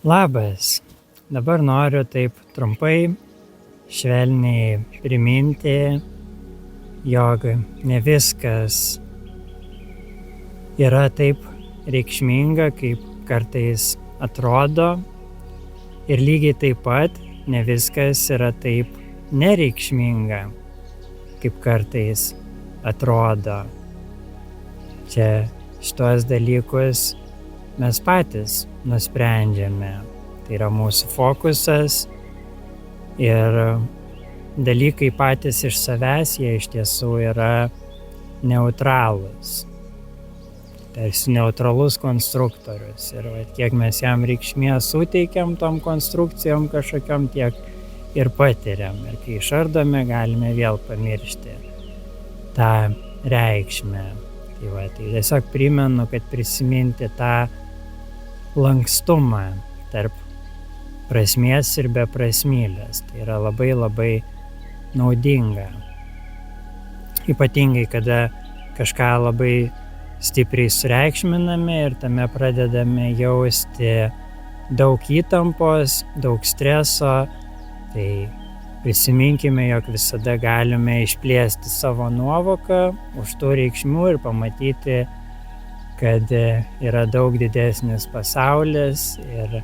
Labas. Dabar noriu taip trumpai, švelniai priminti, jog ne viskas yra taip reikšminga, kaip kartais atrodo, ir lygiai taip pat ne viskas yra taip nereikšminga, kaip kartais atrodo. Čia šitos dalykus mes patys nusprendžiame. Tai yra mūsų fokusas ir dalykai patys iš savęs, jie iš tiesų yra neutralūs. Tarsi neutralus konstruktorius. Ir kiek mes jam reikšmės suteikiam tom konstrukcijom kažkokiom, tiek ir patiriam. Ir kai išardome, galime vėl pamiršti tą reikšmę. Tai tiesiog primenu, kad prisiminti tą lankstumą tarp prasmės ir beprasmybės. Tai yra labai labai naudinga. Ypatingai, kada kažką labai stipriai sureikšminame ir tame pradedame jausti daug įtampos, daug streso, tai prisiminkime, jog visada galime išplėsti savo nuovoką už tų reikšmių ir pamatyti, kad yra daug didesnis pasaulis ir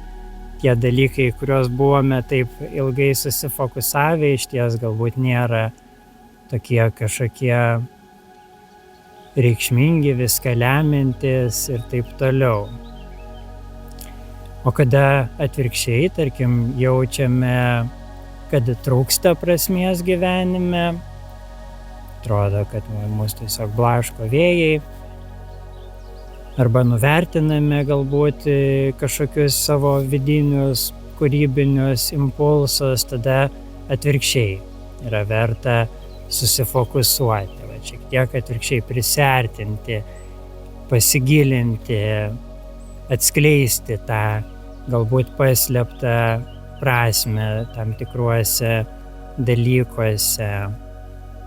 tie dalykai, kuriuos buvome taip ilgai susifokusavę, iš ties galbūt nėra tokie kažkokie reikšmingi, viską lemiantis ir taip toliau. O kada atvirkščiai, tarkim, jaučiame, kad trūksta prasmės gyvenime, atrodo, kad mus tiesiog blaško vėjai, arba nuvertiname galbūt kažkokius savo vidinius, kūrybinius impulsus, tada atvirkščiai yra verta susifokusuoti, šiek tiek atvirkščiai prisiartinti, pasigilinti, atskleisti tą galbūt paslėptą prasmę tam tikruose dalykuose,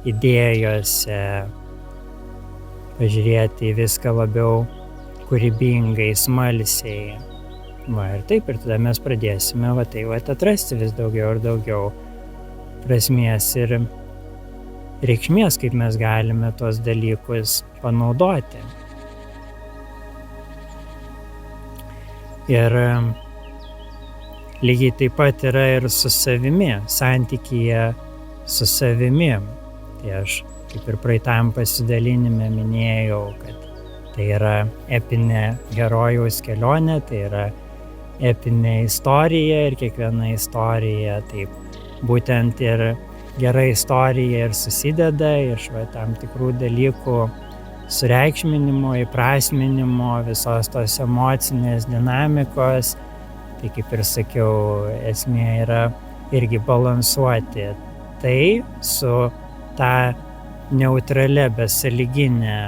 idėjose, pažiūrėti į viską labiau kūrybingai, smalsiai. Ir taip, ir tada mes pradėsime atrasti vis daugiau ir daugiau prasmės ir reikšmės, kaip mes galime tuos dalykus panaudoti. Ir lygiai taip pat yra ir su savimi, santykyje su savimi. Tai aš kaip ir praeitam pasidalinime minėjau, kad tai yra epinė herojaus kelionė, tai yra epinė istorija ir kiekviena istorija taip būtent ir gera istorija ir susideda iš tam tikrų dalykų sureikšminimo, įprasminimo, visos tos emocinės dinamikos. Tai kaip ir sakiau, esmė yra irgi balansuoti tai su ta neutralia, besąlyginė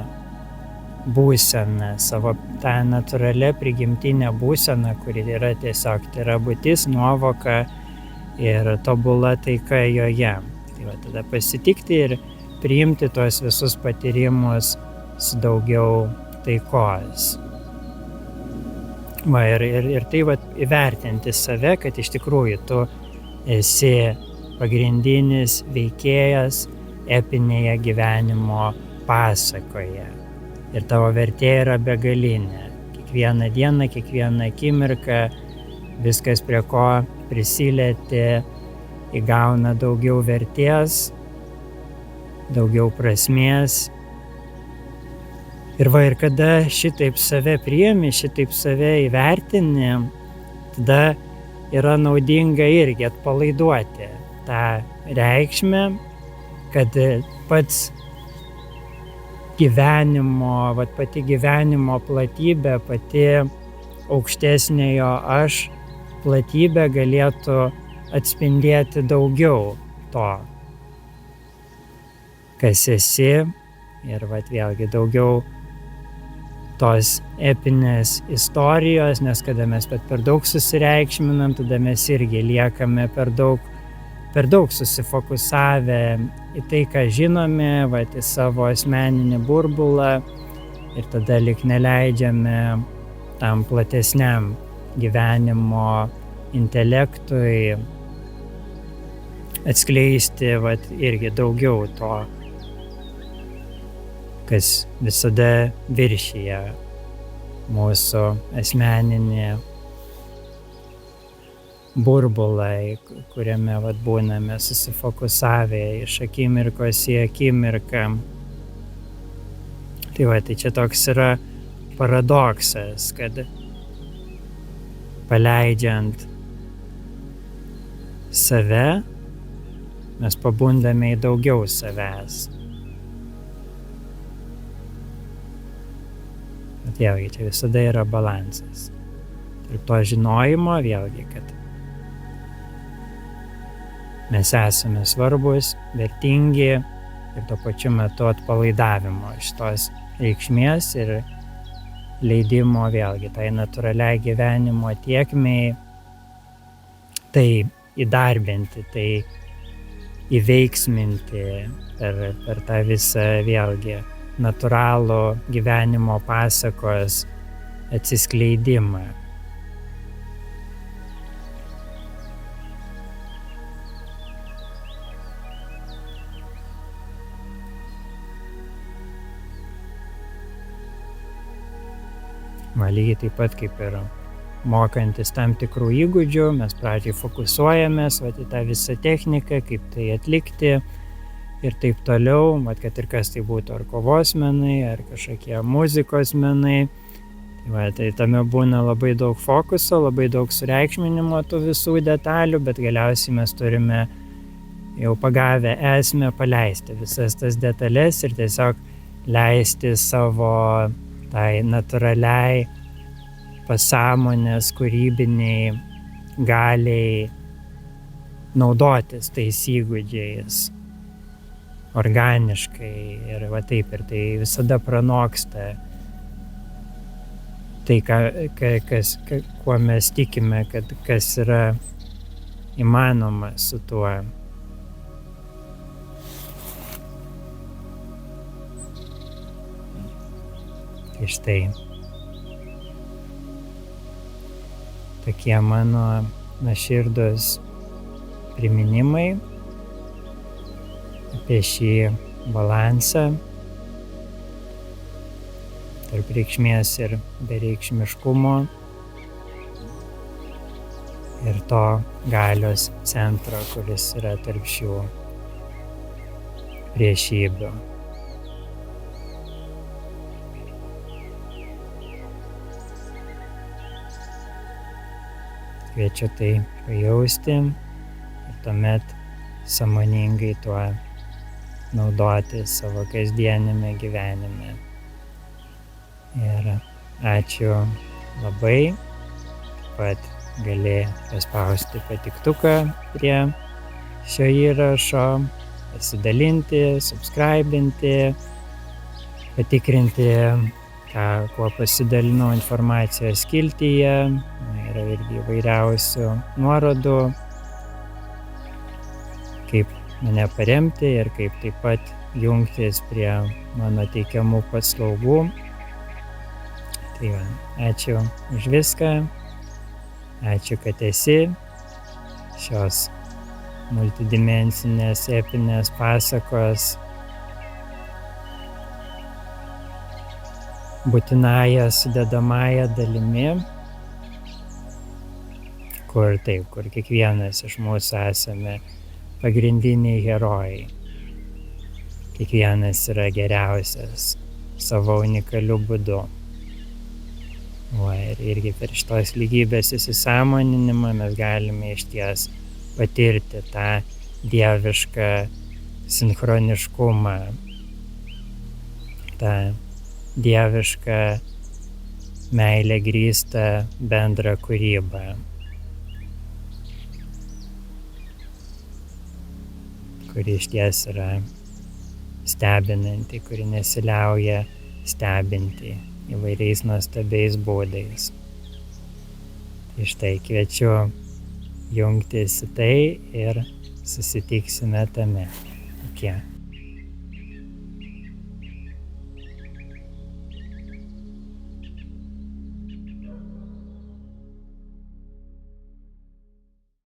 būsena, savo tą natūralią prigimtinę būseną, kuri yra tiesiog, tai yra būtis, nuovoka ir tobula taika joje. Tai tada pasitikti ir priimti tuos visus patyrimus su daugiau taikos. Ir tai įvertinti save, kad iš tikrųjų tu esi pagrindinis veikėjas epinėje gyvenimo pasakoje. Ir tavo vertė yra begalinė. Kiekvieną dieną, kiekvieną akimirką, viskas prie ko prisilieti, įgauna daugiau vertės, daugiau prasmės. Ir kada šitaip save priimi, šitaip save įvertini, tada yra naudinga irgi atpalaiduoti tą reikšmę, kad pats gyvenimo, pati gyvenimo platybė, pati aukštesniojo aš platybė galėtų atspindėti daugiau to, kas esi, ir vėlgi daugiau tos epinės istorijos, nes kada mes per daug susireikšminam, tada mes irgi liekame per daug susifokusavę į tai, ką žinome, į savo asmeninį burbulą, ir tada lyg neleidžiame tam platesniam gyvenimo intelektui atskleisti irgi daugiau to, kas visada viršyje mūsų asmeninį burbulą, kuriame būname susifokusavę iš akimirkos į akimirką. Tai čia toks yra paradoksas, kad paleidžiant save, mes pabundame į daugiau savęs. Bet vėlgi, čia visada yra balansas. Tarp to žinojimo, vėlgi, kad mes esame svarbus, vertingi ir tuo pačiu metu atpalaidavimo šitos reikšmės ir leidimo vėlgi tai natūraliai gyvenimo tėkmei, tai įdarbinti, tai įveiksminti per tą visą vėlgi natūralų gyvenimo pasakos atsiskleidimą. Lygiai taip pat kaip ir mokantis tam tikrų įgūdžių, mes pradžiai fokusuojamės į tą visą techniką, kaip tai atlikti ir taip toliau, kad ir kas tai būtų, ar kovos menai, ar kažkokie muzikos menai. Tai tame būna labai daug fokuso, labai daug sureikšminimo tų visų detalių, bet galiausiai mes turime jau pagavę esmę paleisti visas tas detalės ir tiesiog leisti savo tai natūraliai pasąmonės kūrybiniai galiai naudotis tais įgūdžiais organiškai ir taip, ir tai visada pranoksta tai, kuo mes tikime, kad kas yra įmanoma su tuo. Tai štai tokie mano nuoširdūs priminimai apie šį balansą tarp reikšmės ir bereikšmiškumo ir to galios centro, kuris yra tarp šių priešybių. Kviečiu tai pajausti ir tuomet sąmoningai tuo naudoti savo kasdienime gyvenime. Ir ačiū labai. Taip pat gali paspausti patiktuką prie šio įrašo, pasidalinti, subscribinti, patikrinti, kuo pasidalinau informacijos skiltyje. Yra irgi įvairiausių nuorodų, kaip mane paremti ir kaip taip pat jungtis prie mano teikiamų paslaugų. Tai ačiū už viską, ačiū, kad esi šios multidimensinės epinės pasakos būtinąja sudedamąja dalimi, kur kiekvienas iš mūsų esame pagrindiniai herojai. Kiekvienas yra geriausias savo unikaliu būdu. Ir irgi per šitos lygybės įsisąmoninimą mes galime išties patirti tą dievišką sinchroniškumą, tą dievišką meilę grįstą bendrą kūrybą, kuri išties yra stebinanti, kuri nesiliauja stebinti įvairiais nuostabiais būdais. Tai štai kviečiu jungtis į tai ir susitiksime tame. Iki.